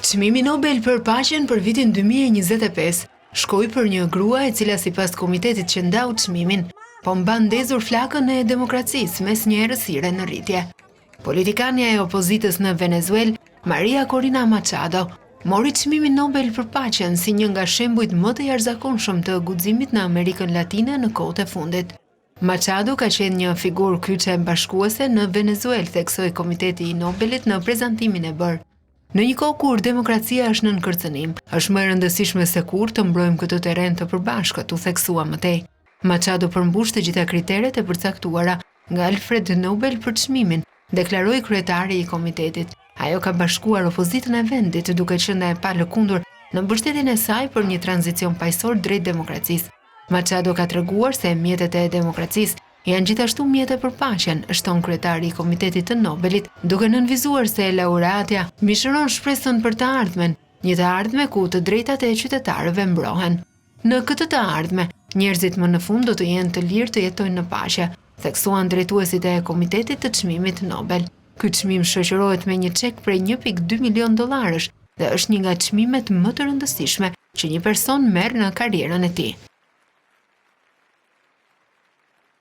Çmimi Nobel për paqen për vitin 2025 shkoi për një grua e cila sipas komitetit që ndau çmimin, po mban ndezur flakën e demokracisë mes një errësire në rritje. Politikania e opozitës në Venezuelë, Maria Corina Machado, mori çmimin Nobel për paqen si një nga shembujt më të jashtëzakonshëm të guximit në Amerikën Latine në kohët e fundit. Machado ka qenë një figurë kyçe bashkuese në Venezuelë, theksoi Komiteti i Nobelit në prezantimin e bërë. Në një kohë kur demokracia është nën kërcënim, është më e rëndësishme se kur të mbrojmë këtë terren të përbashkët, u theksua më tej. Machado përmbush të gjitha kriteret e përcaktuara nga Alfred Nobel për çmimin, deklaroi kryetari i komitetit. Ajo ka bashkuar opozitën e vendit duke qenë e palëkundur në mbështetjen e saj për një tranzicion paqësor drejt demokracisë. Machado ka treguar se mjetet e demokracisë janë gjithashtu mjete për paqen, shton kryetari i Komitetit të Nobelit, duke nënvizuar se laureatja mishëron shpresën për të ardhmen, një të ardhme ku të drejtat e qytetarëve mbrohen. Në këtë të ardhme, njerëzit më në fund do të jenë të lirë të jetojnë në paqe, theksuan drejtuesit e Komitetit të çmimit Nobel. Ky çmim shoqërohet me një çek prej 1.2 milion dollarësh dhe është një nga çmimet më të rëndësishme që një person merr në karrierën e tij.